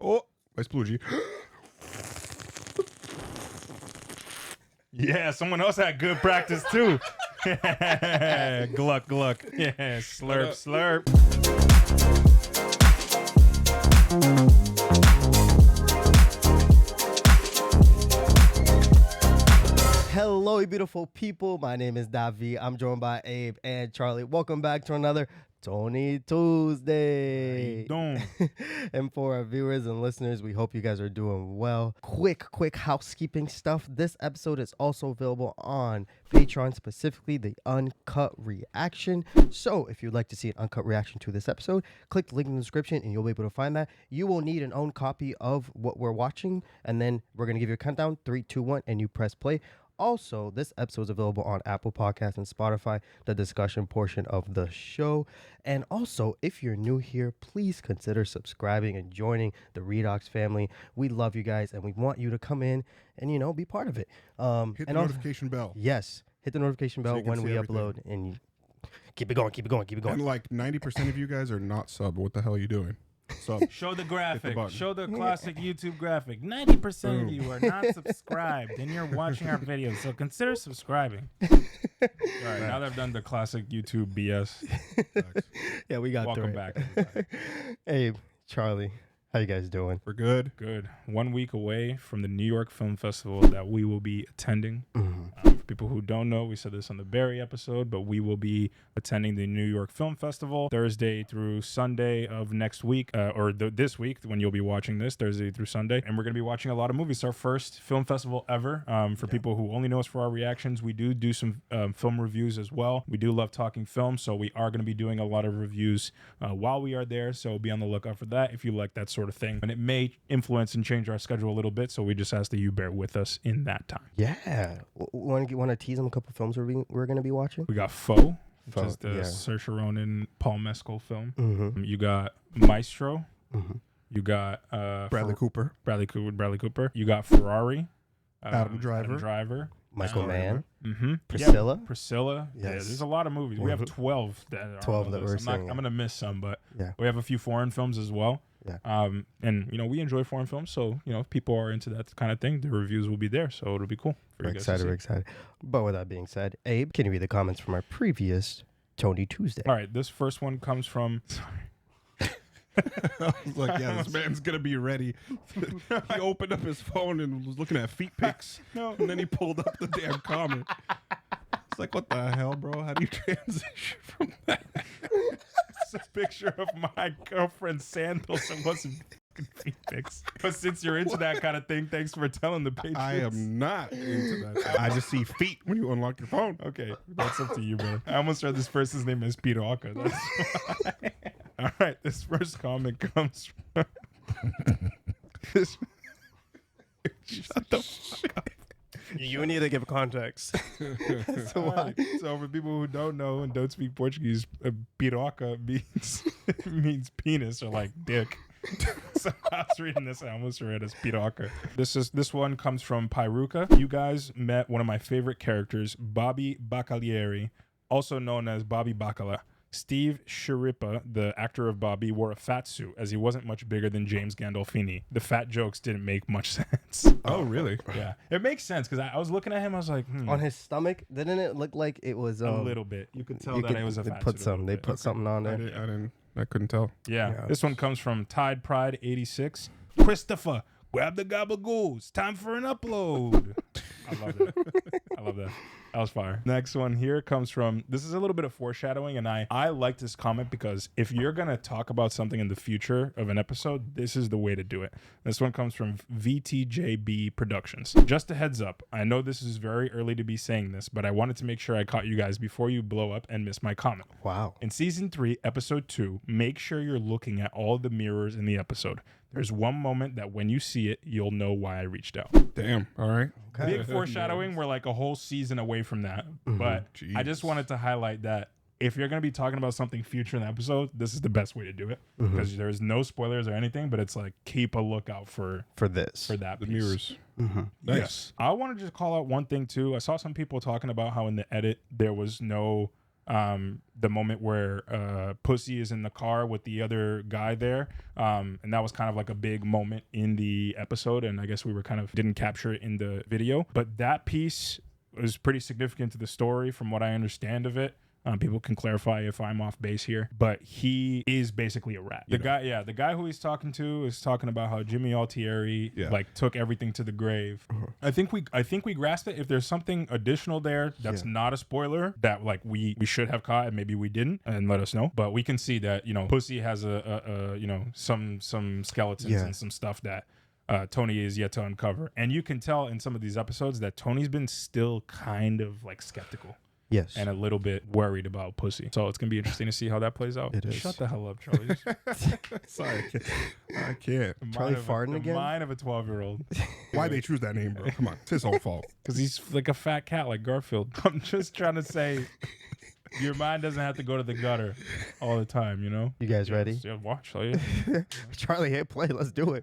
Oh, vai explodir. Yeah, someone else had good practice too. Gluck, gluck. Yeah, slurp, slurp. Hello, you beautiful people. My name is Davi. I'm joined by Abe and Charlie. Welcome back to another Tony Tuesday. How you doing? And for our viewers and listeners, we hope you guys are doing well. Quick housekeeping stuff. This episode is also available on Patreon, specifically the Uncut Reaction. So if you'd like to see an uncut reaction to this episode, click the link in the description and you'll be able to find that. You will need an own copy of what we're watching, and then we're going to give you a countdown, 3, 2, 1, and you press play. Also, this episode is available on Apple Podcasts and Spotify, the discussion portion of the show. And also, if you're new here, please consider subscribing and joining the Redox family. We love you guys, and we want you to come in and, be part of it. Hit the notification bell. Yes, hit the notification bell you can when we see upload, and you keep it going. And like 90% of you guys are not sub. What the hell are you doing? Sub. Show the graphic. button. Show the classic YouTube graphic. 90% of you are not subscribed, and you're watching our videos, so consider subscribing. All right, now that I've done the classic YouTube BS, Yeah, we got welcome through back. it. Everybody. Hey, Charlie, how you guys doing? We're good. Good. 1 week away from the New York Film Festival that we will be attending. For people who don't know, we said this on the Barry episode, but we will be attending the New York Film Festival Thursday through Sunday of next week, this week when you'll be watching this, Thursday through Sunday. And we're going to be watching a lot of movies. It's our first film festival ever. For people who only know us for our reactions, we do some film reviews as well. We do love talking film, so we are going to be doing a lot of reviews while we are there. So be on the lookout for that if you like that sort of thing. And it may influence and change our schedule a little bit, so we just ask that you bear with us in that time. Yeah. Want to tease them a couple films we're going to be watching? We got Foe, which Foe, is the yeah. Saoirse Ronan, Paul Mescal film. Mm-hmm. You got Maestro. Mm-hmm. You got Bradley Cooper. Bradley Cooper. You got Ferrari. Adam Driver. Michael Mann. Mm-hmm. Priscilla. Yeah, Priscilla. Yes. Yeah, there's a lot of movies. We have 12 that are 12 on the that list. we're I'm seeing. going to miss some, but Yeah. we have a few foreign films as well. Yeah. And we enjoy foreign films, so if people are into that kind of thing, the reviews will be there, so it'll be cool for We're you guys to see. excited. We're excited. But with that being said, Abe, can you read the comments from our previous Tony Tuesday? All right, this first one comes from I was like, yeah, this man's going to be ready. He opened up his phone and was looking at feet pics. No. And then he pulled up the damn comment. It's like, what the hell, bro? How do you transition from that? It's a picture of my girlfriend's sandals. It wasn't feet pics. But since you're into that kind of thing, thanks for telling the Patriots. I am not into that. I just see feet when you unlock your phone. Okay, that's up to you, brother. I almost read this person's name as Peter Alka. That's why. All right, this first comment comes from this. Shut the fuck up. You need to give context. So All right, so for people who don't know and don't speak Portuguese, piroca means penis or like dick. So I was reading this, I almost read as piroca. This one comes from Pyruka. You guys met one of my favorite characters, Bobby Bacalieri, also known as Bobby Bacala. Steve Schirripa, the actor of Bobby, wore a fat suit as he wasn't much bigger than James Gandolfini. The fat jokes didn't make much sense. Oh, really? Yeah, it makes sense because I was looking at him. I was like, on his stomach, didn't it look like it was a little bit. You could tell that it was a they fat put suit. some. They put something on there. I couldn't tell. Yeah. Yeah. This one comes from Tide Pride 86. Christopher, grab the gabagoos. Time for an upload. I love that. I love that. That was fire. Next one here comes from, this is a little bit of foreshadowing, and I like this comment because if you're going to talk about something in the future of an episode, this is the way to do it. This one comes from VTJB Productions. Just a heads up, I know this is very early to be saying this, but I wanted to make sure I caught you guys before you blow up and miss my comment. Wow. In season 3, episode 2, make sure you're looking at all the mirrors in the episode. There's one moment that when you see it, you'll know why I reached out. Damn. All right. Okay. Big foreshadowing. We're like a whole season away from that. But Jeez. I just wanted to highlight that if you're going to be talking about something future in the episode, this is the best way to do it because there's no spoilers or anything, but it's like keep a lookout for this. that The piece. mirrors. Nice. Yes. I want to just call out one thing too. I saw some people talking about how in the edit there was no the moment where Pussy is in the car with the other guy there, and that was kind of like a big moment in the episode, and I guess we were kind of didn't capture it in the video, but that piece was pretty significant to the story from what I understand of it. People can clarify if I'm off base here, but he is basically a rat. The guy who he's talking to is talking about how Jimmy Altieri like took everything to the grave. I think we grasped it. If there's something additional there that's not a spoiler that like we should have caught and maybe we didn't, and let us know. But we can see that Pussy has a some skeletons and some stuff that Tony is yet to uncover, and you can tell in some of these episodes that Tony's been still kind of like skeptical. Yes. And a little bit worried about Pussy. So it's going to be interesting to see how that plays out. It is. Shut the hell up, Charlie. Sorry, I can't. Charlie farting again? The mind of a 12-year-old. Why they choose that name, bro? Come on. It's his own fault. Because he's like a fat cat like Garfield. I'm just trying to say your mind doesn't have to go to the gutter all the time, you know? You guys ready? Yeah, watch. So Charlie, hit play. Let's do it.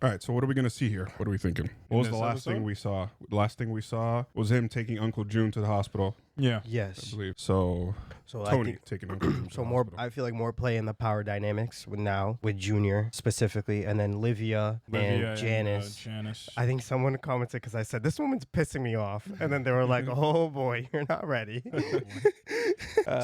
All right, so what are we going to see here? What are we thinking? What was the last thing we saw? The last thing we saw was him taking Uncle June to the hospital. Yeah. Yes. I believe. So Tony taking Uncle June to the more. hospital. I feel like more play in the power dynamics with Junior specifically, and then Livia and Janice. I think someone commented because I said this woman's pissing me off, and then they were like, "Oh boy, you're not ready."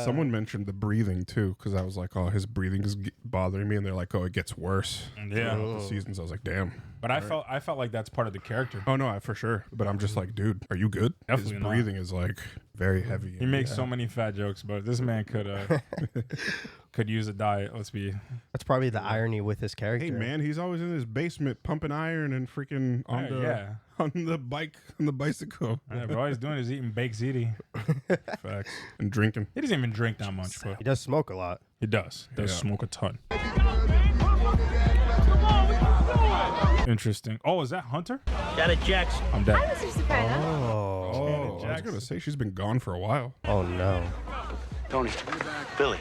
Someone mentioned the breathing too, because I was like, "Oh, his breathing is bothering me," and they're like, "Oh, it gets worse." Yeah. The seasons, I was like, "Damn." But I felt like that's part of the character. Oh no, for sure. But I'm just like, dude, are you good? Definitely his breathing is like very heavy. He makes so many fat jokes, but this man could use a diet. That's probably the irony with his character. Hey man, he's always in his basement pumping iron and freaking on the bicycle. Yeah, bro, all he's doing is eating baked ziti. Facts. And drinking. He doesn't even drink that much, bro. He does smoke a lot. He does smoke a ton. Interesting. Oh, is that Hunter? Janet Jackson. I'm dead. Hi, Mr. Soprano. Oh, I was gonna say she's been gone for a while. Oh no. Tony. Billy.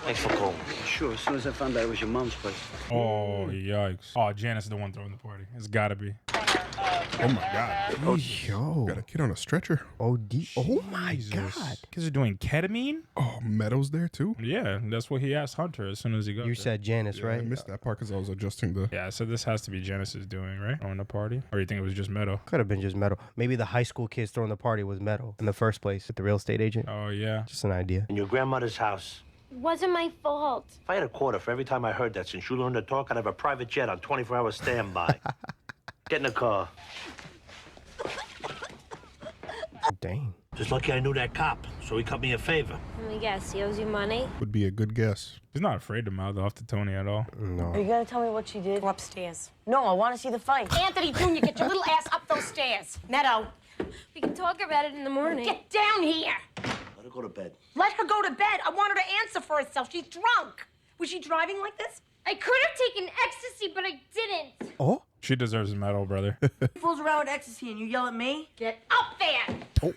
Thanks for calling. Sure, as soon as I found out it was your mom's place. Oh, yikes. Oh, Janice is the one throwing the party. It's gotta be. Oh my god. Oh, yo. Got a kid on a stretcher. Oh my god. Kids are doing ketamine? Oh, Meadows there too? Yeah, that's what he asked Hunter as soon as he got You there. said Janice, right? I missed that part because I was adjusting the... Yeah, so this has to be Janice's doing, right? Throwing the party? Or you think it was just Meadow? Could have been just Meadow. Maybe the high school kids throwing the party was Meadow in the first place with the real estate agent. Oh, yeah. Just an idea. In your grandmother's house. Wasn't my fault. If I had a quarter for every time I heard that since you learned to talk, I'd have a private jet on 24-hour standby. Get in the car. Dang. Just lucky I knew that cop, so he cut me a favor. Let me guess, he owes you money? Would be a good guess. He's not afraid to mouth off to Tony at all. No. Are you gonna tell me what she did? Go upstairs. No, I want to see the fight. Anthony Jr., get your little ass up those stairs. Meadow, We can talk about it in the morning. get down here. Let her go to bed. Let her go to bed. I want her to answer for herself. She's drunk. Was she driving like this? I could have taken ecstasy, but I didn't. Oh? She deserves a medal, brother. Fools around with ecstasy and you yell at me? Get up there. Oh.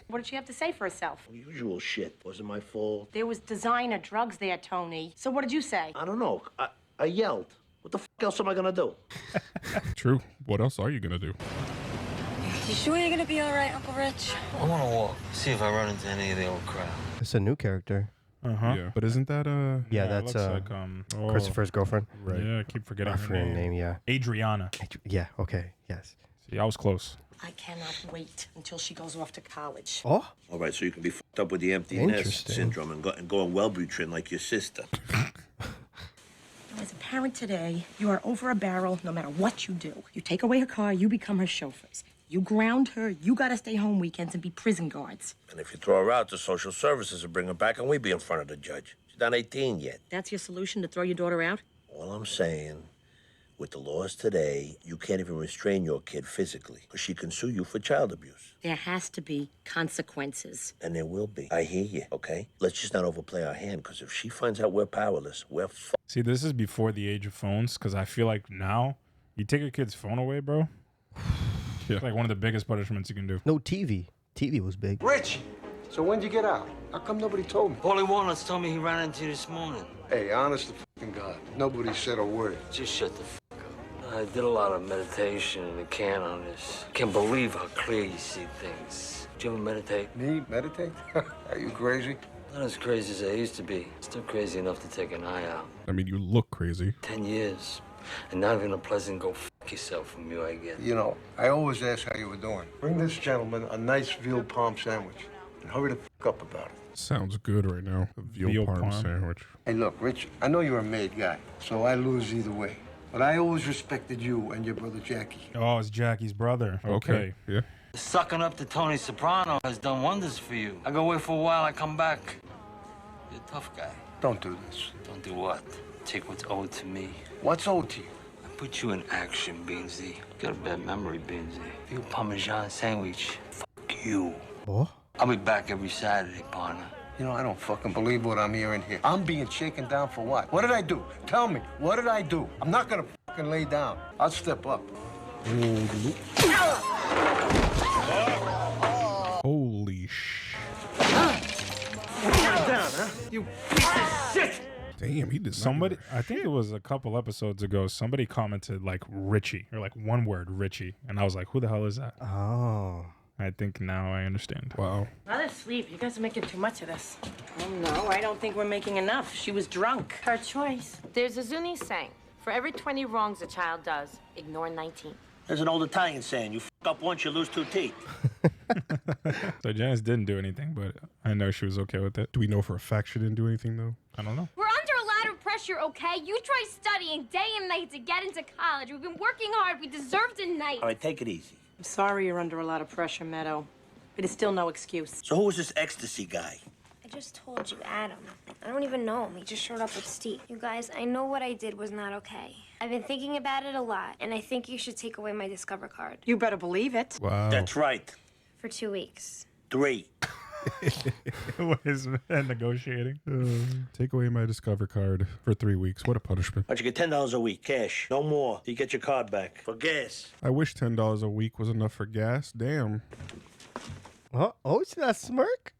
What did she have to say for herself? Usual shit. Wasn't my fault. There was designer drugs there, Tony. So what did you say? I don't know. I yelled. What the f*** else am I gonna do? True. What else are you going to do? You sure you're gonna be all right, Uncle Rich? I want to walk, see if I run into any of the old crowd. It's a new character. Uh-huh. Yeah. But isn't that... Yeah, it that's looks like, Christopher's girlfriend. Right. Yeah, I keep forgetting I her forget her name. name, yeah. Adriana. Yeah, okay, yes. See, I was close. I cannot wait until she goes off to college. Oh? All right, so you can be f***ed up with the empty nest Interesting. syndrome and go on Wellbutrin like your sister. As a parent today, you are over a barrel no matter what you do. You take away her car, you become her chauffeurs. You ground her, you gotta stay home weekends and be prison guards. And if you throw her out, the social services will bring her back and we be in front of the judge. She's not 18 yet. That's your solution, to throw your daughter out? All I'm saying, with the laws today, you can't even restrain your kid physically, because she can sue you for child abuse. There has to be consequences. And there will be. I hear you, okay? Let's just not overplay our hand, because if she finds out we're powerless, we're f***ed. See, this is before the age of phones, because I feel like now, you take your kid's phone away, bro. Yeah. It's like one of the biggest punishments you can do. No, TV. TV was big. Rich, so when'd you get out? How come nobody told me? Paulie Walnuts told me he ran into you this morning. Hey, honest to fucking God, nobody said a word. Just shut the f*** up. I did a lot of meditation in the can on this. Can't believe how clear you see things. Do you ever meditate? Me? Meditate? Are you crazy? Not as crazy as I used to be. Still crazy enough to take an eye out. I mean, you look crazy. 10 years. And not even a pleasant go f yourself from you, I get. You know, I always ask how you were doing. Bring this gentleman a nice veal parm sandwich. And hurry the f up about it. Sounds good right now. A veal parm sandwich. Hey, look, Rich, I know you're a made guy, so I lose either way. But I always respected you and your brother Jackie. Oh, it's Jackie's brother. Okay. Yeah. Sucking up to Tony Soprano has done wonders for you. I go away for a while, I come back. You're a tough guy. Don't do this. Don't do what? Take what's owed to me. What's owed to you? I put you in action, Beansy. Got a bad memory, Beansy. Veal Parmesan sandwich. Fuck you. What? I'll be back every Saturday, partner. You know, I don't fucking believe what I'm hearing here. I'm being shaken down for what? What did I do? Tell me, what did I do? I'm not gonna fucking lay down. I'll step up. Holy sh! Down, huh? You piece of shit! Damn, he did Somebody, I think it was a couple episodes ago, somebody commented like Richie, or like one word, Richie. And I was like, who the hell is that? Oh. I think now I understand. Wow. Not asleep. You guys are making too much of this. Oh, no, I don't think we're making enough. She was drunk. Her choice. There's a Zuni saying, for every 20 wrongs a child does, ignore 19. There's an old Italian saying, you f up once, you lose 2 teeth. So Janice didn't do anything, but I know she was okay with it. Do we know for a fact she didn't do anything, though? I don't know. We're under a lot of pressure, okay? You try studying day and night to get into college. We've been working hard. We deserved a night. All right, take it easy. I'm sorry you're under a lot of pressure, Meadow. But it's still no excuse. So who was this ecstasy guy? I just told you, Adam. I don't even know him. He just showed up with Steve. You guys, I know what I did was not okay. I've been thinking about it a lot, and I think you should take away my Discover card. You better believe it. Wow. That's right. For 2 weeks. 3. What is man negotiating? Take away my Discover card for 3 weeks. What a punishment. Why don't you get $10 a week, cash? No more. You get your card back. For gas. I wish $10 a week was enough for gas. Damn. Oh, see that smirk?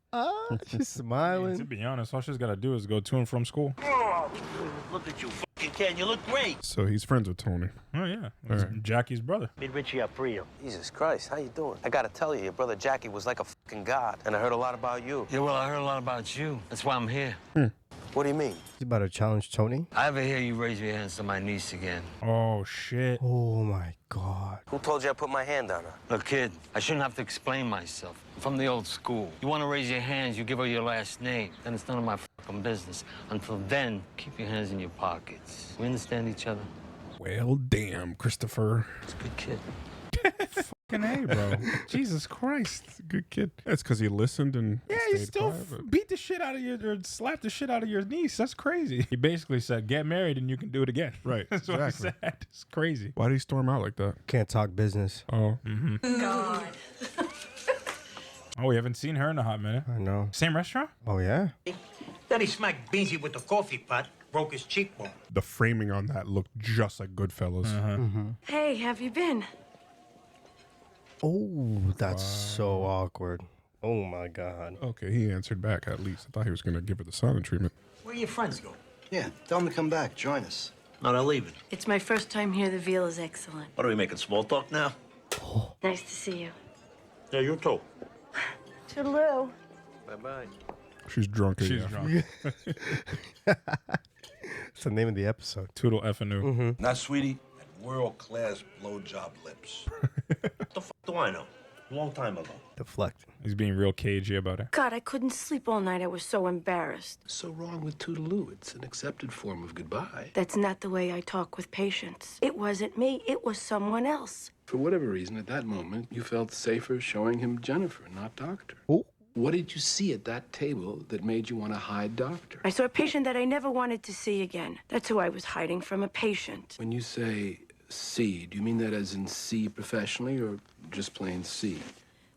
She's To smiling. be honest, all she's got to do is go to and from school. Oh, look at you, fucking kid. You look great. So he's friends with Tony. Oh, yeah. It's Jackie's brother. Meet Richie Aprile. Jesus Christ, how you doing? I gotta tell you, your brother Jackie was like a fucking god, and I heard a lot about you. Yeah, well, I heard a lot about you. That's why I'm here. What do you mean? He's about to challenge Tony. I ever hear you raise your hands to my niece again. Oh, shit. Oh my God. Who told you I put my hand on her? Look, kid, I shouldn't have to explain myself. I'm from the old school. You want to raise your hands, you give her your last name. Then it's none of my fucking business. Until then, keep your hands in your pockets. We understand each other? Well, damn, Christopher. It's a good kid. Fucking A, bro. Jesus Christ. Good kid. That's because he listened and Yeah, you stayed still quiet. beat the shit out of or slapped the shit out of your niece. That's crazy. He basically said, get married and you can do it again. Right, That's what he exactly. said. It's crazy. Why did he storm out like that? Can't talk business. Oh. God. Oh, we haven't seen her in a hot minute. I know. Same restaurant? Oh, yeah? Then he smacked Beansy with the coffee pot, broke his cheekbone. The framing on that looked just like Goodfellas. Hey, have you been? Oh, that's so awkward. Oh, my God. Okay, he answered back at least. I thought he was going to give her the silent treatment. Where your friends go? Yeah, tell them to come back. Join us. No, they're leaving. It's my first time here. The veal is excellent. What are we making, small talk now? Nice to see you. Yeah, you too. Toodaloo. Bye-bye. She's drunk. She's drunk. It's the name of the episode. Toodle F&U. Not sweetie. World-class blowjob lips. What the fuck do I know? A long time ago. Deflect. He's being real cagey about it. God, I couldn't sleep all night. I was so embarrassed. So wrong with toodaloo. It's an accepted form of goodbye. That's not the way I talk with patients. It wasn't me. It was someone else. For whatever reason, at that moment, you felt safer showing him Jennifer, not Doctor. Oh. What did you see at that table that made you want to hide Doctor? I saw a patient that I never wanted to see again. That's who I was hiding from, a patient. When you say see, do you mean that as in see professionally or just plain see?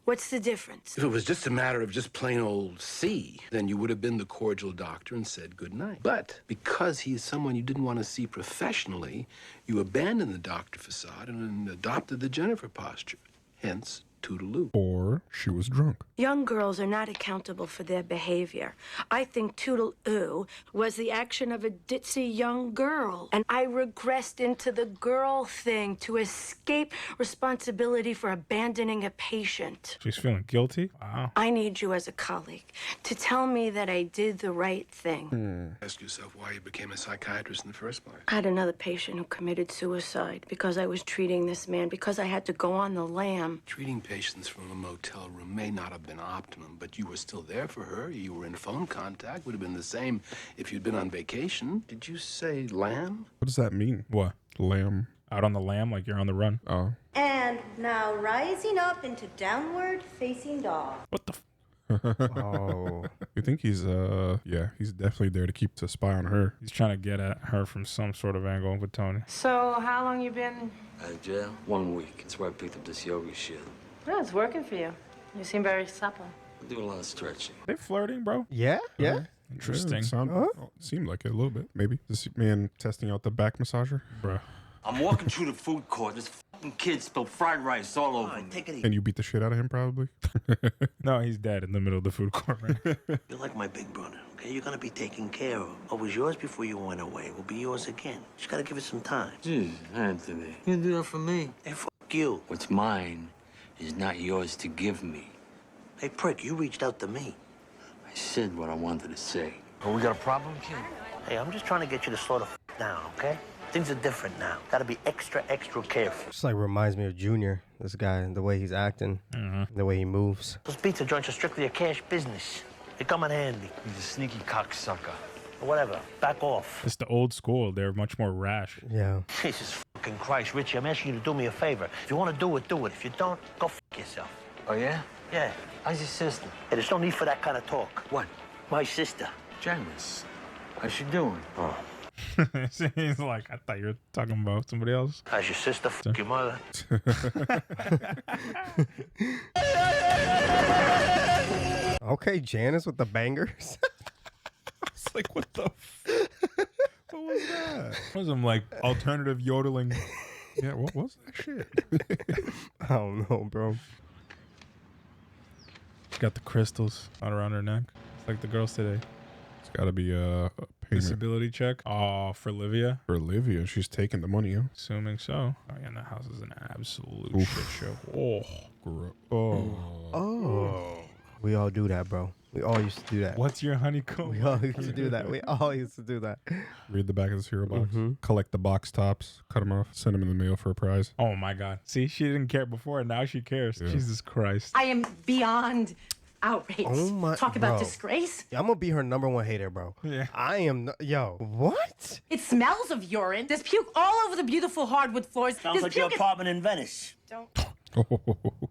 What's the difference? If it was just a matter of just plain old see, then you would have been the cordial doctor and said good night. But because he is someone you didn't want to see professionally, you abandoned the doctor facade and adopted the Jennifer posture. Hence, toodaloo. Or she was drunk. Young girls are not accountable for their behavior. I think toodle-oo was the action of a ditzy young girl. And I regressed into the girl thing to escape responsibility for abandoning a patient. She's feeling guilty? Wow. I need you as a colleague to tell me that I did the right thing. Ask yourself why you became a psychiatrist in the first place. I had another patient who committed suicide because I was treating this man, because I had to go on the lam. Treating patients from a motel room may not have been optimum, but you were still there for her. You were in phone contact. Would have been the same if you'd been on vacation. Did you say lamb? What does that mean? What? Lamb. Out on the lam like you're on the run? Oh. And now rising up into downward facing dog. What the Oh. You think he's he's definitely there to keep to spy on her. He's trying to get at her from some sort of angle with Tony. So, how long you been? Jail? 1 week. That's where I picked up this yoga shit. No, it's working for you. You seem very supple. I do a lot of stretching. They flirting, bro? Yeah? Yeah? Interesting. Seemed like it a little bit, maybe. This man testing out the back massager. Bro. I'm walking through the food court. This fucking kid spilled fried rice all over me. Take it easy. And you beat the shit out of him, probably? No, he's dead in the middle of the food court, right? You're like my big brother, okay? You're gonna be taken care of. What was yours before you went away will be yours again. Just gotta give it some time. Jeez, Anthony. You do that for me. Hey, you. What's mine is not yours to give me. Hey, prick, you reached out to me. I said what I wanted to say. Oh, we got a problem, kid? Hey, I'm just trying to get you to slow the down, okay? Things are different now. Gotta be extra careful. Just like reminds me of Junior. This guy, the way he's acting, the way he moves. Those pizza joints are strictly a cash business. They come in handy. He's a sneaky cocksucker. Or whatever. Back off. It's the old school. They're much more rash. Yeah. Jesus fucking Christ, Richie, I'm asking you to do me a favor. If you want to do it, do it. If you don't, go fuck yourself. Oh, yeah? Yeah. How's your sister? Hey, there's no need for that kind of talk. What? My sister. Janice. How's she doing? Oh. He's like, I thought you were talking about somebody else. How's your sister? Fuck your mother. Okay, Janice with the bangers. It's like, what the what was that? Was some like alternative yodeling? Yeah, what was that shit? I don't know, bro. She got the crystals out around her neck. It's like the girls today. It's got to be a payment. Disability check. Oh, for Livia. For Olivia, she's taking the money, huh? Assuming so. Oh, yeah, and that house is an absolute Oof. shit show. Oh. Oh. We all do that, bro. We all used to do that. What's your honeycomb? We all used to do that. We all used to do that. Read the back of the cereal box. Collect the box tops. Cut them off. Send them in the mail for a prize. Oh, my God. See, she didn't care before, and now she cares. Yeah. Jesus Christ. I am beyond outraged. Oh my- Talk about bro. disgrace. I'm gonna be her #1 hater, bro. Yeah. I am. Yo, what? It smells of urine. There's puke all over the beautiful hardwood floors. Sounds There's like your puke- apartment in Venice. Don't.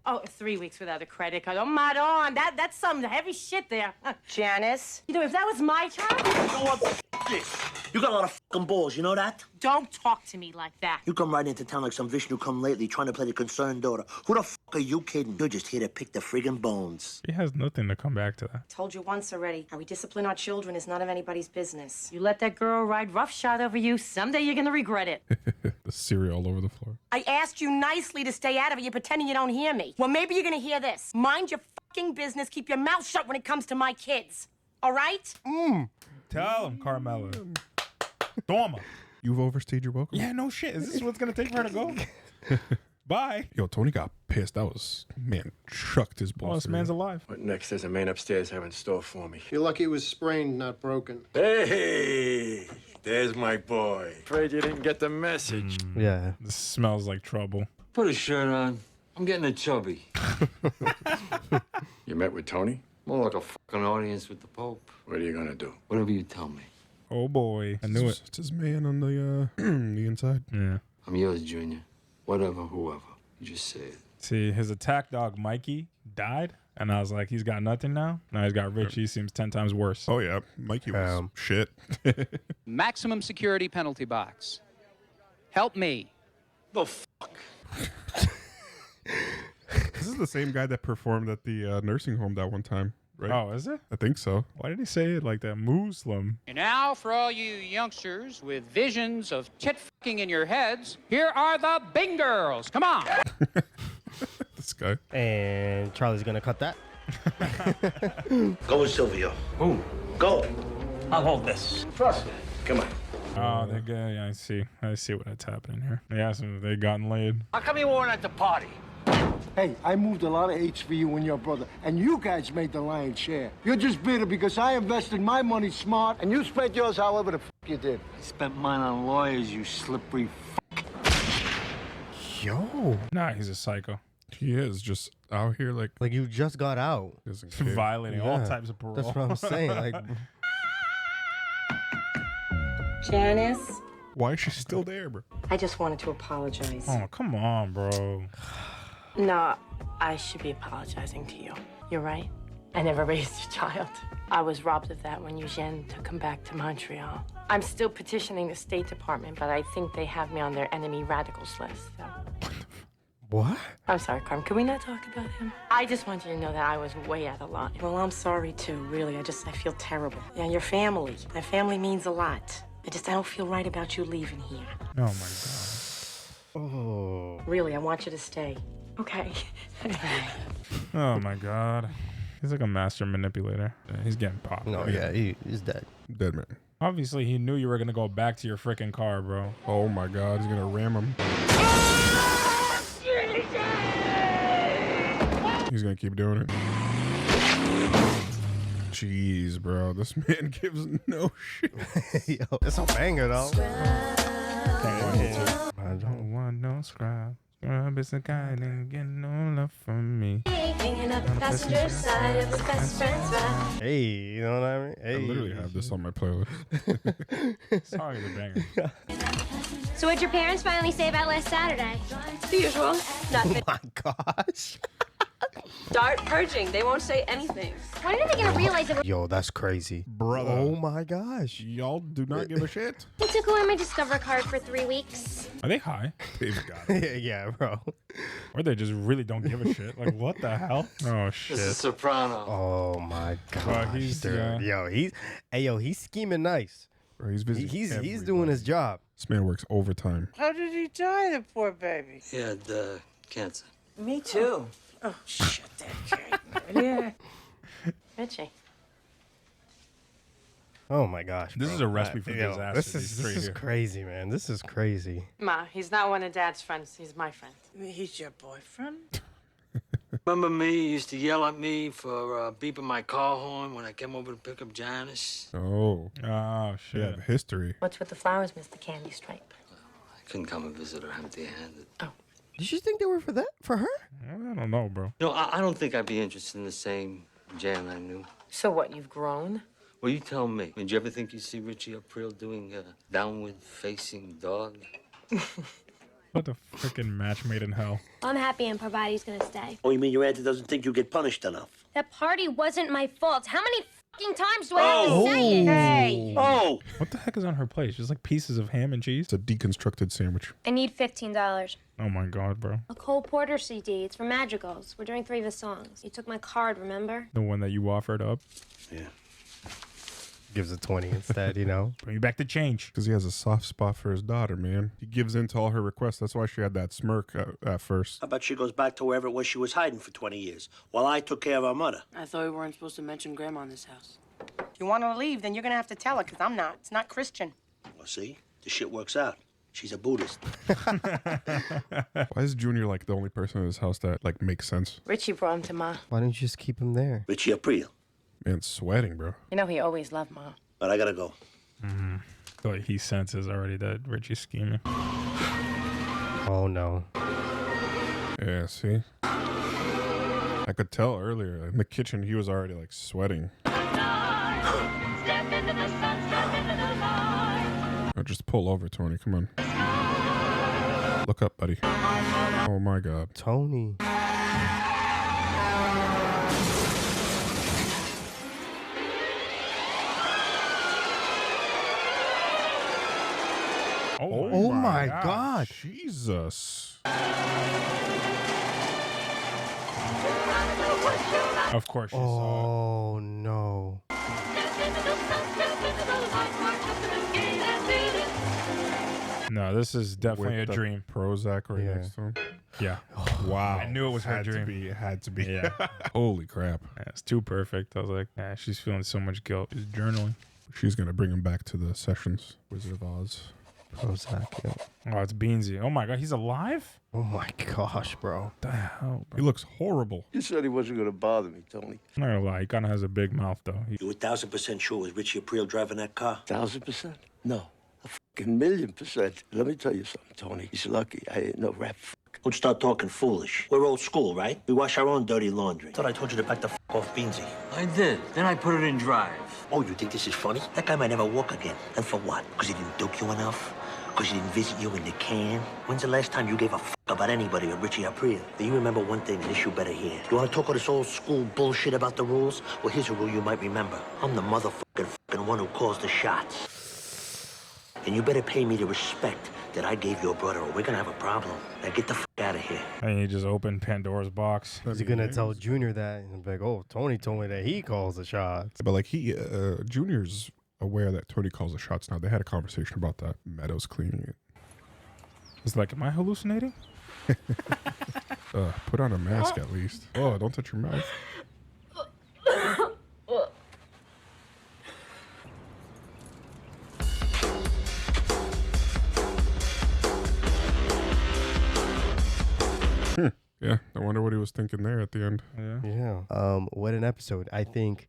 Oh, 3 weeks without a credit card. Oh, madon, that's some heavy shit there. Janice. You know, if that was my child... You know what? F this. You got a lot of fucking balls, you know that? Don't talk to me like that. You come right into town like some Vishnu come lately trying to play the concerned daughter. Who the fuck are you kidding? You're just here to pick the friggin' bones. She has nothing to come back to that. Told you once already. How we discipline our children is none of anybody's business. You let that girl ride roughshod over you, someday you're gonna regret it. The cereal all over the floor. I asked you nicely to stay out of it. You're pretending you don't hear me. Well, maybe you're gonna hear this. Mind your fucking business. Keep your mouth shut when it comes to my kids. All right? Tell him, Carmela. Toma. You've overstayed your welcome. Yeah, no shit. Is this what's going to take for her to go? Bye. Yo, Tony got pissed. That was, man, chucked his balls. Oh, this man's alive. What next does a man upstairs have in store for me? You're lucky it was sprained, not broken. Hey, there's my boy. Afraid you didn't get the message. Yeah. This smells like trouble. Put a shirt on. I'm getting a chubby. You met with Tony? More like a fucking audience with the Pope. What are you gonna do? Whatever you tell me. Oh, boy. I knew it. It's his man on the the inside. Yeah. I'm yours, Junior. Whatever, whoever. You just say it. See, his attack dog, Mikey, died. And I was like, he's got nothing now. Now he's got Richie. He seems 10 times worse. Oh, yeah. Mikey was shit. Maximum security penalty box. Help me. The fuck? This is the same guy that performed at the nursing home that one time, right? Oh, is it? I think so. Why did he say it like that? Muslim. And now, for all you youngsters with visions of tit fucking in your heads, here are the Bing Girls. Come on. This guy. And Charlie's gonna cut that. Go with Silvio. Who? Go. I'll hold this. Trust me. Come on. Oh, they're good. Yeah, I see what's happening here. They asked him if they gotten laid. How come you weren't at the party? Hey, I moved a lot of hates for you and your brother, and you guys made the lion's share. You're just bitter because I invested my money smart, and you spent yours however the you did. I spent mine on lawyers, you slippery Yo. Nah, he's a psycho. He is just out here like you just got out. Violating all types of parole. That's what I'm saying. Like, Janice, why is she still there, bro? I just wanted to apologize. Oh, come on, bro. No, I should be apologizing to you. You're right. I never raised a child. I was robbed of that when Eugene took him back to Montreal. I'm still petitioning the State Department, but I think they have me on their enemy radicals list. So. What? I'm sorry, Carmen. Can we not talk about him? I just want you to know that I was way out of line. Well, I'm sorry too, really. I feel terrible. Yeah, your family. My family means a lot. I don't feel right about you leaving here. Oh, my God. Oh. Really, I want you to stay. Okay. Oh, my God. He's like a master manipulator. Yeah, he's getting popped. No, yeah, he's dead. Dead man. Obviously, he knew you were going to go back to your freaking car, bro. Oh, my God. He's going to ram him. He's going to keep doing it. Jeez, bro. This man gives no shit. Yo, it's a banger, though. I don't want no scrub. Scrub is a guy that get no love from me. Hanging up the passenger side of his best friend's ride. Hey, you know what I mean? Hey. I literally have this on my playlist. Song is a banger. So what'd your parents finally say about last Saturday? The usual. Nothing. Oh, my gosh. Start purging. They won't say anything. When are they gonna realize that Yo, that's crazy. Brother. Oh, my gosh. Y'all do not give a shit. they took away my Discover card for 3 weeks? Are they high? They've got it. Yeah, bro. Or they just really don't give a shit? Like, what the hell? Oh, shit. This is Sopranos. Oh, my gosh. he's, dude. Yo, he's scheming nice. Bro, he's busy. He's doing his job. This man works overtime. How did he die, the poor baby? He had cancer. Me too. Oh, shut that kid. Yeah. Richie. Oh, my gosh. This bro. is a recipe for Yo, disaster. This these three is here. crazy, man. This is crazy. Ma, he's not one of Dad's friends. He's my friend. He's your boyfriend? Remember me? You used to yell at me for beeping my car horn when I came over to pick up Janice. Oh. Oh, shit. Yeah, history. What's with the flowers, Mr. Candy Stripe? I couldn't come and visit her empty-handed. Oh. Did you think they were for her? I don't know, bro. No, I don't think I'd be interested in the same Jan I knew. So what, you've grown? Well, you tell me. Did you ever think you'd see Richie Aprile doing a downward-facing dog? What the freaking match made in hell? I'm happy and Parvati's gonna stay. Oh, you mean your auntie doesn't think you get punished enough? That party wasn't my fault. How many fucking times do I have to say it? Hey! Oh! What the heck is on her plate? Just like pieces of ham and cheese? It's a deconstructed sandwich. I need $15. Oh my God, bro. A Cole Porter CD. It's for Madrigals. We're doing 3 of his songs. You took my card, remember? The one that you offered up? Yeah. Gives a 20 instead, you know? Bring me back the change. Because he has a soft spot for his daughter, man. He gives in to all her requests. That's why she had that smirk at first. How about she goes back to wherever it was she was hiding for 20 years, while I took care of our mother? I thought we weren't supposed to mention Grandma in this house. If you want her to leave, then you're gonna have to tell her, because I'm not. It's not Christian. Well, see? The shit works out. She's a Buddhist. Why is Junior like the only person in his house that like makes sense? Richie brought him to Ma. Why didn't you just keep him there? Richie Aprile. Man, sweating, bro. You know he always loved Ma. But I gotta go. Mm-hmm. I feel like he senses already that Richie's scheming. Oh, no. Yeah, see? I could tell earlier in the kitchen he was already like sweating. Oh, just pull over, Tony. Come on. Look up, buddy. Oh my God. Tony. Oh my God. Jesus. Of course she saw it. Oh no. No, this is definitely With a the dream. Prozac right Yeah. next to him. Yeah. Wow. I knew it was her had dream. To be, it had to be. Yeah. Holy crap. Yeah, it's too perfect. I was like, nah, she's feeling so much guilt. She's journaling. She's going to bring him back to the sessions. Wizard of Oz. Prozac. Oh, it's Beansy. Oh my God, he's alive? Oh my gosh, bro. What the hell, bro? He looks horrible. You said he wasn't going to bother me, Tony. I'm not gonna lie, he kind of has a big mouth though. You 1,000% sure it was Richie Aprile driving that car? 1,000%? No. A fucking 1,000,000%. Let me tell you something, Tony. He's lucky. I ain't no rap Don't start talking foolish. We're old school, right? We wash our own dirty laundry. Thought I told you to back the off, Beansy. I did. Then I put it in drive. Oh, you think this is funny? That guy might never walk again. And for what? Because he didn't duke you enough? Because he didn't visit you in the can? When's the last time you gave a about anybody with Richie Aprile? Do you remember one thing, and this you better hear? You want to talk all this old school bullshit about the rules? Well, here's a rule you might remember. I'm the motherfucking one who calls the shots. And you better pay me the respect that I gave your brother, or we're gonna have a problem. Now get the out of here. And he just opened Pandora's box. Is he gonna tell Junior that? And be like, oh, Tony told me that he calls the shots. But like Junior's aware that Tony calls the shots now. They had a conversation about that. Meadows cleaning it. It's like, am I hallucinating? Put on a mask at least. Oh, don't touch your mouth. Yeah, I wonder what he was thinking there at the end. Yeah. What an episode. I think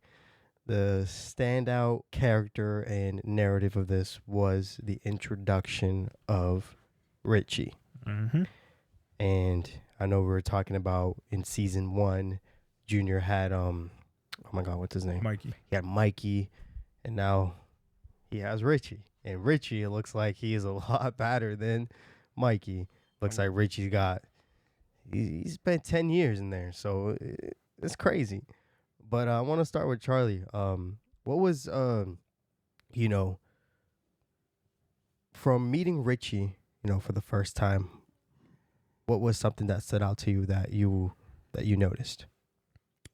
the standout character and narrative of this was the introduction of Richie. Mm-hmm. And I know we were talking about in season 1, Junior had oh my God, what's his name? Mikey. He had Mikey, and now he has Richie. And Richie, it looks like he is a lot better than Mikey. Looks like Richie's got he spent 10 years in there, so it's crazy. But I want to start with Charlie. What was from meeting Richie, for the first time, what was something that stood out to you that you noticed?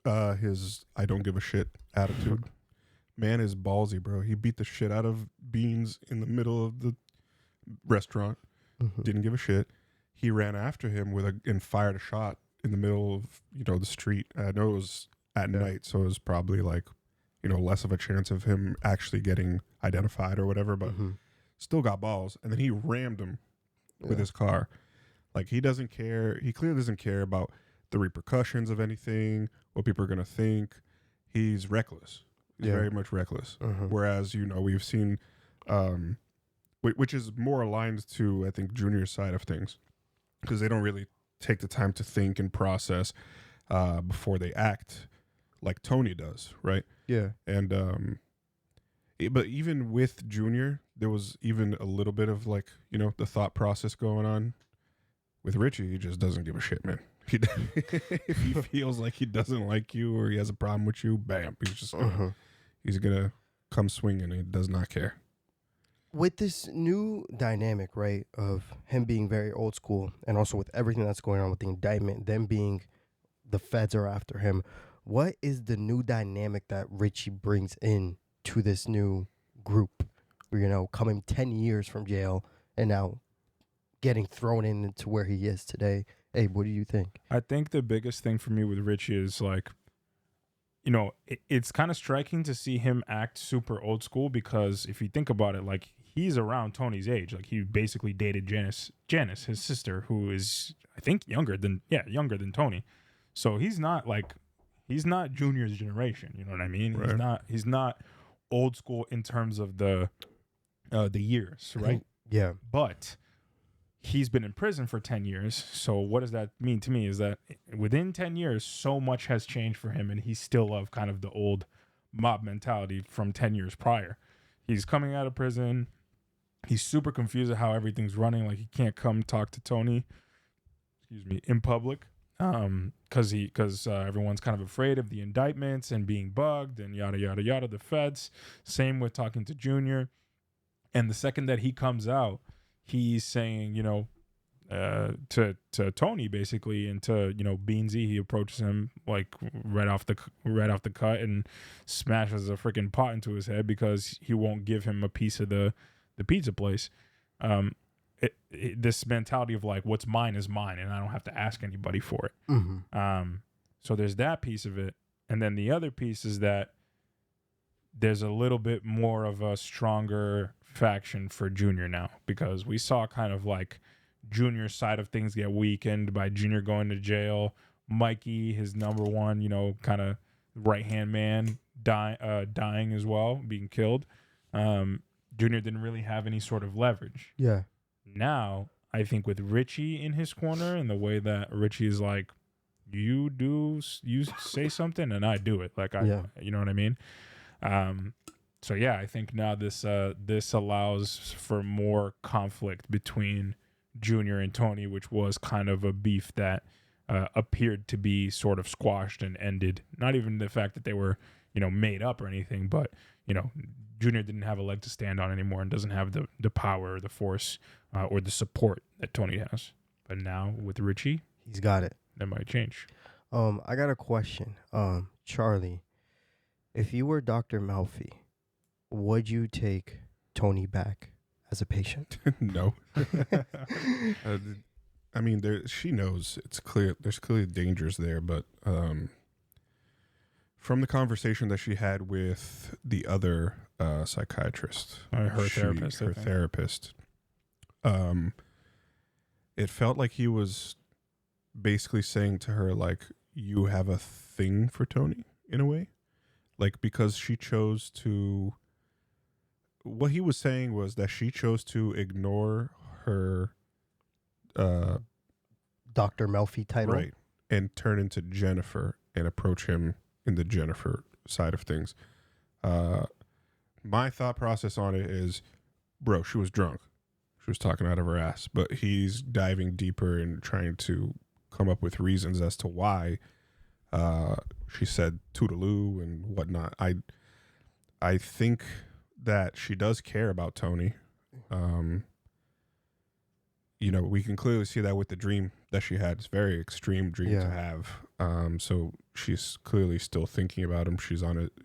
His I don't give a shit attitude. Man is ballsy, bro. He beat the shit out of Beans in the middle of the restaurant. Mm-hmm. Didn't give a shit. He ran after him and fired a shot in the middle of the street. I know it was at night, so it was probably like less of a chance of him actually getting identified or whatever, but still got balls. And then he rammed him with his car. Like, he doesn't care. He clearly doesn't care about the repercussions of anything, what people are going to think. He's reckless. He's very much reckless. Whereas, we've seen, which is more aligned to, I think, Junior's side of things, because they don't really take the time to think and process before they act like Tony does, right? Yeah. And but even with Junior, there was even a little bit of the thought process going on. With Richie, he just doesn't give a shit, man. If he feels like he doesn't like you or he has a problem with you, bam, he's just he's gonna come swinging. He does not care. With this new dynamic, right, of him being very old school, and also with everything that's going on with the indictment, them being the feds are after him, what is the new dynamic that Richie brings in to this new group? Coming 10 years from jail and now getting thrown into where he is today. Abe, what do you think? I think the biggest thing for me with Richie is it's kind of striking to see him act super old school, because if you think about it, he's around Tony's age. He basically dated Janice, his sister, who is, I think, younger than Tony. So he's not Junior's generation. You know what I mean? Right. He's not old school in terms of the years, right? Yeah. But he's been in prison for 10 years. So what does that mean to me is that within 10 years, so much has changed for him, and he's still of kind of the old mob mentality from 10 years prior. He's coming out of prison. He's super confused at how everything's running. He can't come talk to Tony, in public, because everyone's kind of afraid of the indictments and being bugged and yada, yada, yada, the feds. Same with talking to Junior. And the second that he comes out, he's saying, to Tony basically, and to Beansy, he approaches him right off the cut and smashes a freaking pot into his head because he won't give him a piece of the pizza place. this mentality of like, what's mine is mine, and I don't have to ask anybody for it. Mm-hmm. So there's that piece of it. And then the other piece is that there's a little bit more of a stronger faction for Junior now, because we saw kind of like Junior's side of things get weakened by Junior going to jail. Mikey, his number one, you know, kind of right-hand man, dying as well, being killed. Junior didn't really have any sort of leverage. Yeah. Now, I think with Richie in his corner and the way that Richie is like, you say something and I do it. Like, you know what I mean? So yeah, I think now this allows for more conflict between Junior and Tony, which was kind of a beef that appeared to be sort of squashed and ended. Not even the fact that they were, you know, made up or anything, but, you know, Junior didn't have a leg to stand on anymore and doesn't have the power or the force or the support that Tony has. But now with Richie, he's got it. That might change. I got a question. Charlie, if you were Dr. Melfi, would you take Tony back as a patient? No. I mean, she knows it's clear. There's clearly dangers there, but from the conversation that she had with the other psychiatrist, her therapist, it felt like he was basically saying to her, like, you have a thing for Tony in a way, like, because she chose to. What he was saying was that she chose to ignore her Dr. Melfi title, right, and turn into Jennifer and approach him in the Jennifer side of things. My thought process on it is, bro, she was drunk. She was talking out of her ass, but he's diving deeper and trying to come up with reasons as to why she said toodaloo and whatnot. I think that she does care about Tony. You know, we can clearly see that with the dream that she had. It's a very extreme dream to have. So she's clearly still thinking about him.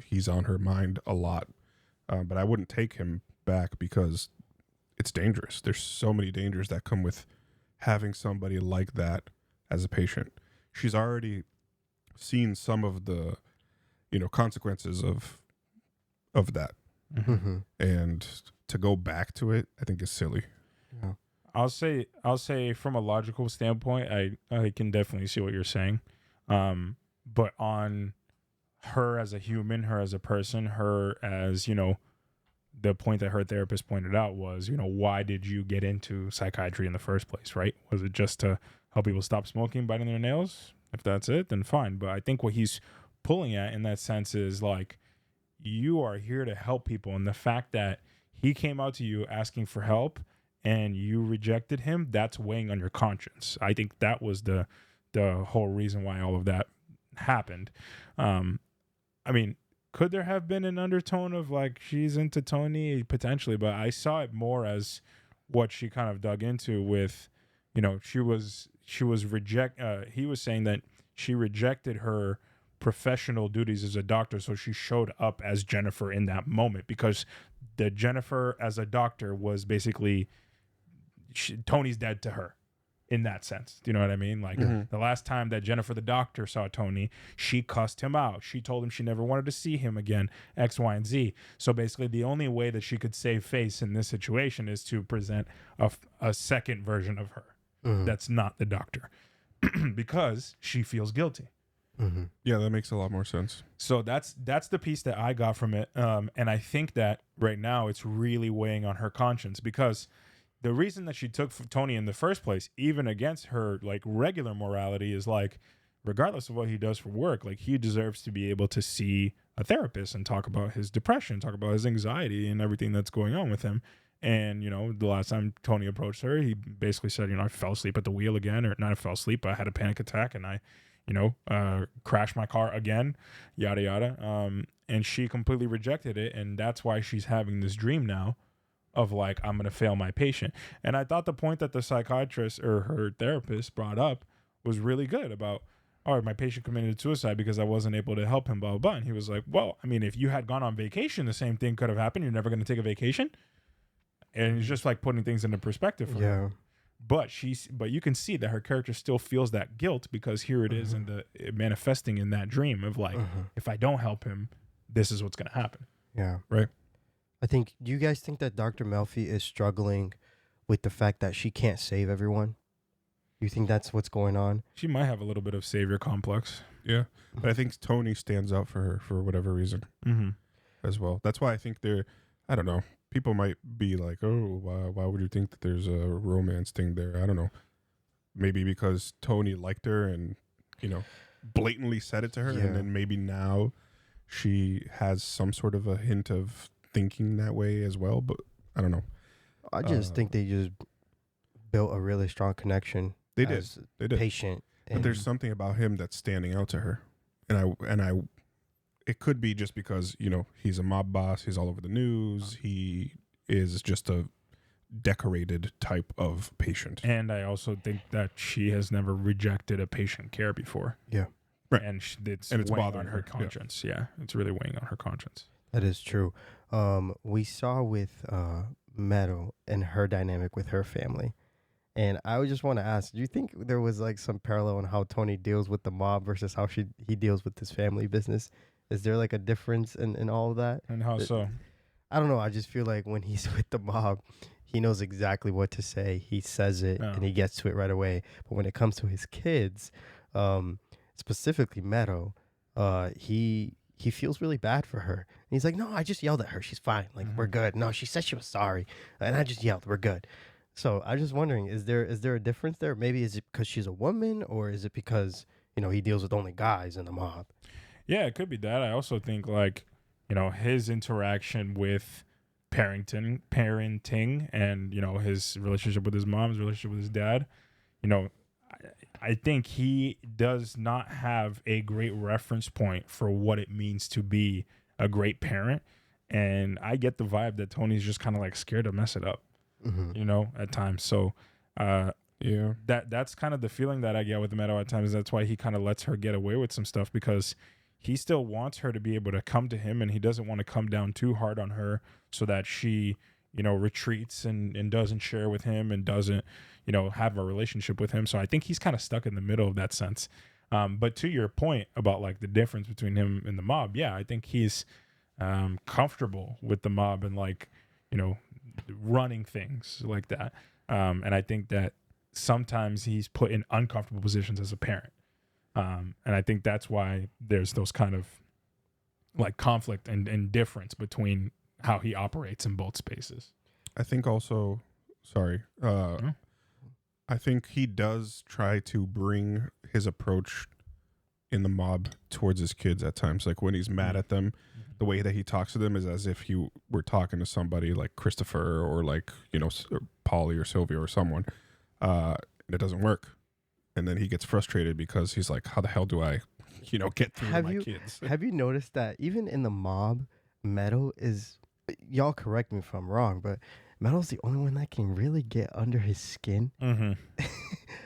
He's on her mind a lot. But I wouldn't take him back because it's dangerous. There's so many dangers that come with having somebody like that as a patient. She's already seen some of the, you know, consequences of that. Mm-hmm. And to go back to it, I think is silly. Yeah. I'll say from a logical standpoint, I can definitely see what you're saying. But on her as a human, her as a person, her as, you know, the point that her therapist pointed out was, you know, why did you get into psychiatry in the first place, right? Was it just to help people stop smoking, biting their nails? If that's it, then fine. But I think what he's pulling at in that sense is like, you are here to help people. And the fact that he came out to you asking for help and you rejected him, that's weighing on your conscience. I think that was the whole reason why all of that happened. I mean, could there have been an undertone of like she's into Tony? Potentially, but I saw it more as what she kind of dug into with, you know, he was saying that she rejected her professional duties as a doctor, so she showed up as Jennifer in that moment because the Jennifer as a doctor was basically Tony's dead to her in that sense. Do you know what I mean? Like the last time that Jennifer the doctor saw Tony, she cussed him out. She told him she never wanted to see him again, X, Y, and Z. So basically the only way that she could save face in this situation is to present a second version of her that's not the doctor because she feels guilty. Mm-hmm. Yeah, that makes a lot more sense. So that's the piece that I got from it. And I think that right now it's really weighing on her conscience because the reason that she took Tony in the first place, even against her like regular morality, is like, regardless of what he does for work, like he deserves to be able to see a therapist and talk about his depression, talk about his anxiety and everything that's going on with him. And, you know, the last time Tony approached her, he basically said, you know, I fell asleep at the wheel again, or not I fell asleep, I had a panic attack and I, you know, crashed my car again, yada, yada. And she completely rejected it. And that's why she's having this dream now of like, I'm going to fail my patient. And I thought the point that the psychiatrist or her therapist brought up was really good about, all right, my patient committed suicide because I wasn't able to help him, blah, blah, blah. And he was like, well, I mean, if you had gone on vacation, the same thing could have happened. You're never going to take a vacation. And it's just like putting things into perspective for her. But you can see that her character still feels that guilt because here it is in the manifesting in that dream of like, if I don't help him, this is what's going to happen. Yeah. Right. Do you guys think that Dr. Melfi is struggling with the fact that she can't save everyone? You think that's what's going on? She might have a little bit of savior complex. Yeah. But I think Tony stands out for her for whatever reason as well. That's why I think I don't know. People might be like, oh, why would you think that there's a romance thing there? I don't know. Maybe because Tony liked her and, blatantly said it to her. And then maybe now she has some sort of a hint of thinking that way as well. But I don't know. I just think they just built a really strong connection. They did. Patient. But there's something about him that's standing out to her. And I it could be just because, he's a mob boss. He's all over the news. He is just a decorated type of patient. And I also think that she has never rejected a patient care before. Yeah. Right. And it's weighing bothering on her her. conscience. Yeah. It's really weighing on her conscience. That is true. We saw with Meadow and her dynamic with her family. And I would just want to ask, do you think there was like some parallel in how Tony deals with the mob versus how he deals with his family business? Is there like a difference in all of that? And how so? I don't know. I just feel like when he's with the mob, he knows exactly what to say. He says it and he gets to it right away. But when it comes to his kids, specifically Meadow, he feels really bad for her. And he's like, no, I just yelled at her. She's fine. Like, we're good. No, she said she was sorry. And I just yelled. We're good. So I'm just wondering, is there a difference there? Maybe is it because she's a woman, or is it because, he deals with only guys in the mob? Yeah, it could be that. I also think like, his interaction with parenting and, his relationship with his mom, his relationship with his dad, I think he does not have a great reference point for what it means to be a great parent. And I get the vibe that Tony's just kind of like scared to mess it up, at times. So, that's kind of the feeling that I get with Meadow at times. That's why he kind of lets her get away with some stuff, because he still wants her to be able to come to him, and he doesn't want to come down too hard on her so that she, retreats and doesn't share with him and doesn't, have a relationship with him. So I think he's kind of stuck in the middle of that sense. But to your point about like the difference between him and the mob, yeah, I think he's comfortable with the mob and like, running things like that. And I think that sometimes he's put in uncomfortable positions as a parent. And I think that's why there's those kind of like conflict and difference between how he operates in both spaces. I think also, I think he does try to bring his approach in the mob towards his kids at times. Like when he's mad at them, the way that he talks to them is as if he were talking to somebody like Christopher or like, Polly or Sylvia or someone. And it doesn't work. And then he gets frustrated because he's like, how the hell do I, get through to my kids? Have you noticed that even in the mob, Meadow is, y'all correct me if I'm wrong, but Meadow's the only one that can really get under his skin. Mm-hmm.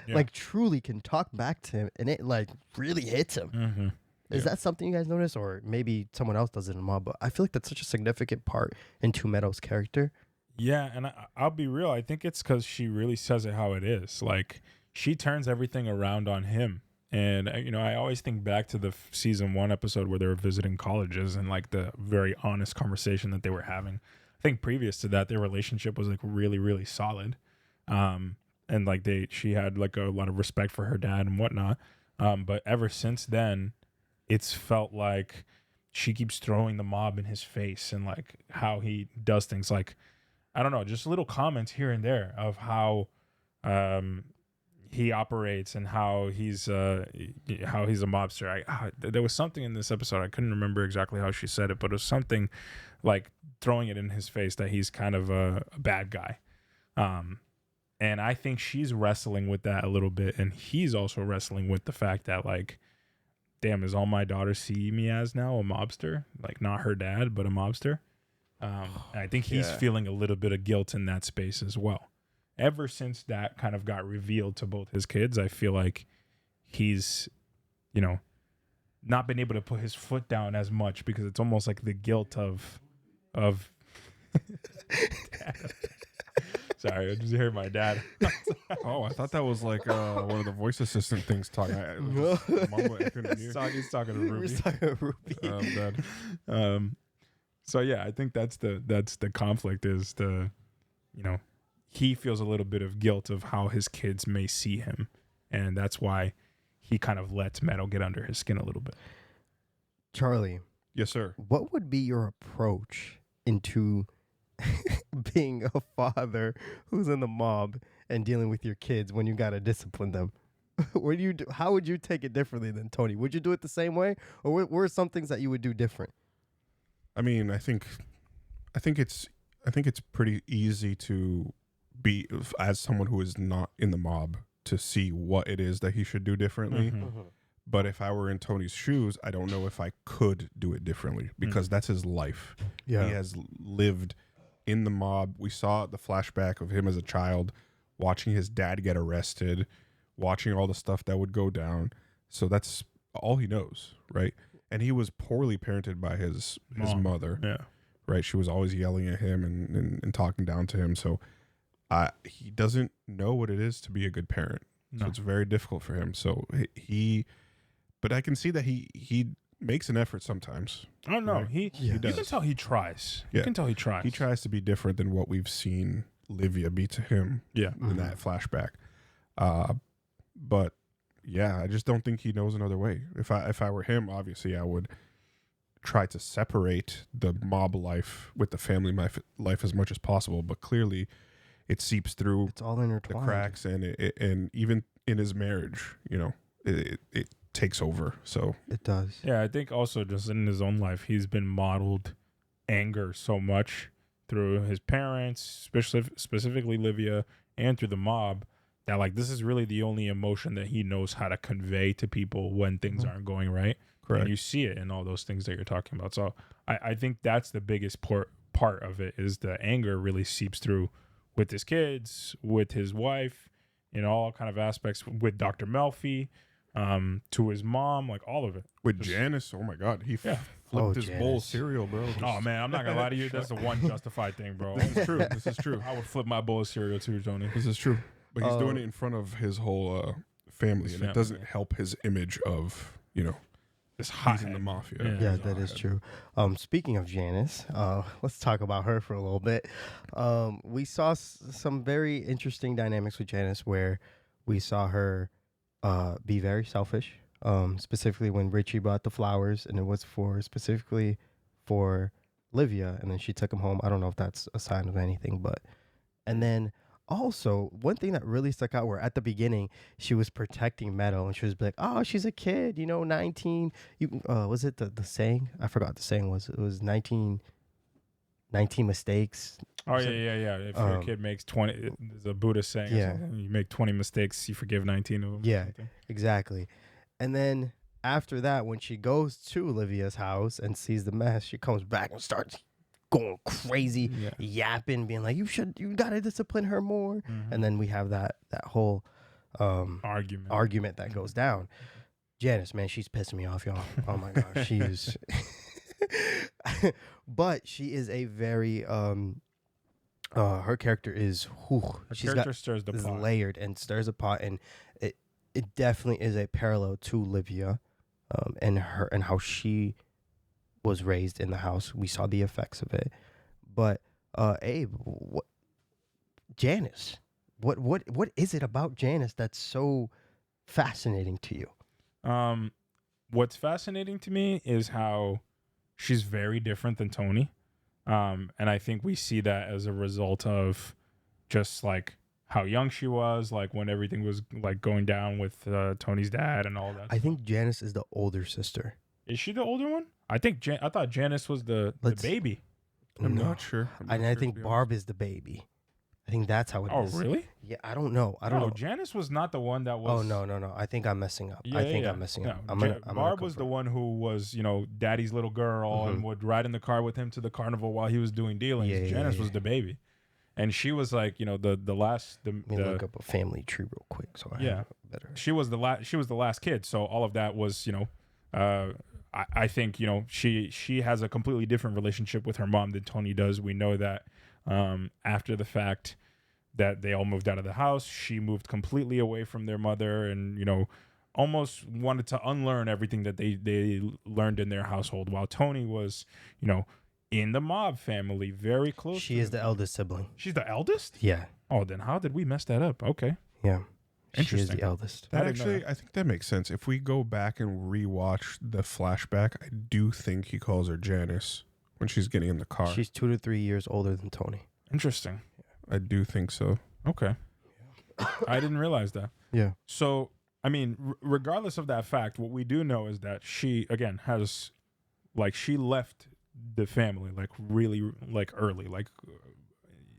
Yeah. Like truly can talk back to him, and it like really hits him. Mm-hmm. Is that something you guys notice, or maybe someone else does it in the mob? But I feel like that's such a significant part into Meadow's character. Yeah, and I'll be real. I think it's because she really says it how it is. Like, she turns everything around on him. And, I always think back to the season 1 episode where they were visiting colleges and, like, the very honest conversation that they were having. I think previous to that, their relationship was, like, really, really solid. And, like, she had, like, a lot of respect for her dad and whatnot. But ever since then, it's felt like she keeps throwing the mob in his face and, like, how he does things. Like, I don't know, just little comments here and there of how he operates and how he's a mobster. There was something in this episode, I couldn't remember exactly how she said it, but it was something like throwing it in his face that he's kind of a bad guy. And I think she's wrestling with that a little bit, and he's also wrestling with the fact that, like, damn, is all my daughters see me as now a mobster? Like, not her dad, but a mobster. And I think he's feeling a little bit of guilt in that space as well. Ever since that kind of got revealed to both his kids, I feel like he's, not been able to put his foot down as much, because it's almost like the guilt of Sorry, I just heard my dad. Oh, I thought that was like one of the voice assistant things talking. I couldn't hear. He's talking to Ruby. He's talking to Ruby. Dead. So yeah, I think that's the conflict is he feels a little bit of guilt of how his kids may see him, and that's why he kind of lets Meadow get under his skin a little bit. Charlie. Yes, sir. What would be your approach into being a father who's in the mob and dealing with your kids when you gotta discipline them? What do you do? How would you take it differently than Tony? Would you do it the same way, or what were some things that you would do different? I mean, I think it's pretty easy to be, as someone who is not in the mob, to see what it is that he should do differently. But if I were in Tony's shoes, I don't know if I could do it differently because that's his life. Yeah. He has lived in the mob. We saw the flashback of him as a child, watching his dad get arrested, watching all the stuff that would go down. So that's all he knows, right? And he was poorly parented by his mother. Yeah. Right? She was always yelling at him and talking down to him. So he doesn't know what it is to be a good parent. So it's very difficult for him. So but I can see that he makes an effort sometimes. Oh no, right? he does. You can tell he tries. You can tell he tries. He tries to be different than what we've seen Livia be to him. Yeah. In that flashback. But yeah, I just don't think he knows another way. If I were him, obviously I would try to separate the mob life with the family life as much as possible. But clearly, it seeps through. It's all intertwined. The cracks, and even in his marriage, it takes over. So it does. Yeah, I think also just in his own life, he's been modeled anger so much through his parents, specifically Livia, and through the mob, that like this is really the only emotion that he knows how to convey to people when things aren't going right. Correct. And you see it in all those things that you're talking about. So I think that's the biggest part of it is the anger really seeps through with his kids, with his wife, in all kind of aspects, with Dr. Melfi, to his mom, like all of it. With Janice, oh my God, he flipped his bowl of cereal, bro. Oh man, I'm not gonna lie to you, that's the one justified thing, bro. This is true. This is true. I would flip my bowl of cereal too, Tony. This is true. But he's doing it in front of his whole family, and it doesn't help his image of, this he's in the mafia. Yeah, that is true. Speaking of Janice, let's talk about her for a little bit. We saw some very interesting dynamics with Janice where we saw her be very selfish, specifically when Richie brought the flowers, and it was specifically for Livia, and then she took him home. I don't know if that's a sign of anything, and then also, one thing that really stuck out were at the beginning, she was protecting Meadow, and she was like, "Oh, she's a kid, 19." Was it the saying? I forgot what the saying was. It was 19 mistakes. Oh yeah. If your kid makes 20, there's a Buddhist saying. Yeah. You make 20 mistakes, you forgive 19 of them. Yeah, exactly. And then after that, when she goes to Olivia's house and sees the mess, she comes back and starts going crazy, yapping, being like, you gotta discipline her more. And then we have that whole argument that goes down. Janice, man, she's pissing me off, y'all. Oh my gosh, she is. But she is a very her character is stirs the pot. Layered and stirs a pot, and it definitely is a parallel to Livia, and how she was raised in the house. We saw the effects of it. But Abe, Janice, what is it about Janice that's so fascinating to you? What's fascinating to me is how she's very different than Tony. And I think we see that as a result of just like how young she was, like when everything was like going down with Tony's dad and all that. I think Janice is the older sister. Is she the older one? I thought Janice was the baby. I'm not sure. I think Barb is the baby. I think that's how it is. Oh, really? Yeah, I don't know. I don't know. Janice was not the one that was. Oh, no. I think I'm messing up. I'm messing up. Barb was the one who was, daddy's little girl and would ride in the car with him to the carnival while he was doing dealings. Janice was the baby. And she was like, the last. Let me look up a family tree real quick. So better. She was the last kid. So all of that was, I think, she has a completely different relationship with her mom than Tony does. We know that after the fact, that they all moved out of the house. She moved completely away from their mother, and almost wanted to unlearn everything that they learned in their household, while Tony was in the mob family, very close. She is the eldest sibling. She's the eldest? Yeah. Oh, then how did we mess that up? Okay. Yeah. She is Interesting. the eldest. That actually, I think that makes sense. If we go back and rewatch the flashback, I do think he calls her Janice when she's getting in the car. She's 2 to 3 years older than Tony. Interesting. I do think so. Okay. I didn't realize that. Yeah. So, I mean, regardless of that fact, what we do know is that she, again, has, she left the family, really,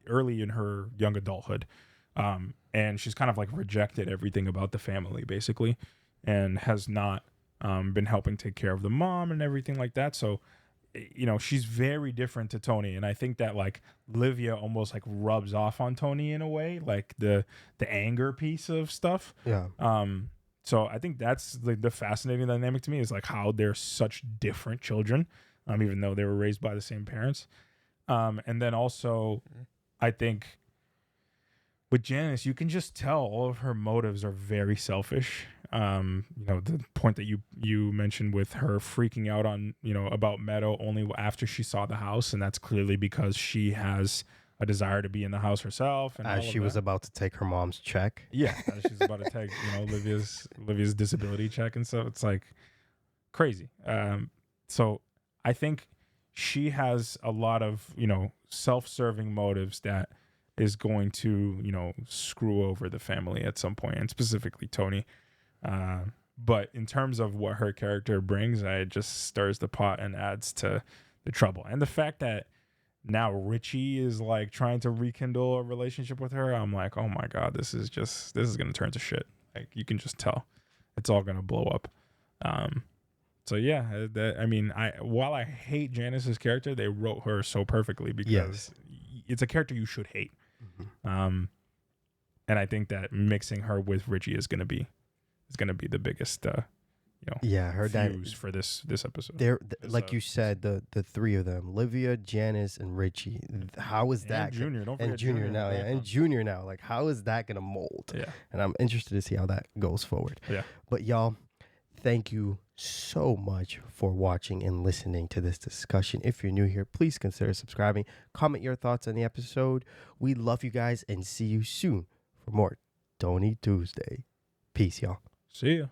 early in her young adulthood. And she's kind of, rejected everything about the family, basically, and has not been helping take care of the mom and everything like that. So, she's very different to Tony. And I think that, Livia almost, rubs off on Tony in a way, the anger piece of stuff. Yeah. So I think that's the fascinating dynamic to me, is how they're such different children, even though they were raised by the same parents. And then also, I think with Janice, you can just tell all of her motives are very selfish. The point that you mentioned with her freaking out on, about Meadow only after she saw the house. And that's clearly because she has a desire to be in the house herself. And as she was about to take her mom's check. Yeah. As she's about to take, Olivia's disability check and stuff. It's crazy. So I think she has a lot of, self-serving motives that is going to, screw over the family at some point, and specifically Tony. But in terms of what her character brings, it just stirs the pot and adds to the trouble. And the fact that now Richie is trying to rekindle a relationship with her, I'm like, oh my God, this is going to turn to shit. You can just tell it's all going to blow up. So yeah, while I hate Janice's character, they wrote her so perfectly, because it's a character you should hate. Mm-hmm. And I think that mixing her with Richie is going to be the biggest, her fuse for this episode. They're you said, the three of them, Livia, Janice, and Richie. How is that? And Junior, don't and forget Junior Junior now, yeah, and Junior now. How is that gonna mold? Yeah, and I'm interested to see how that goes forward. Yeah, but y'all, thank you so much for watching and listening to this discussion. If you're new here, please consider subscribing. Comment your thoughts on the episode. We love you guys, and see you soon for more Tony Tuesday. Peace, y'all. See ya.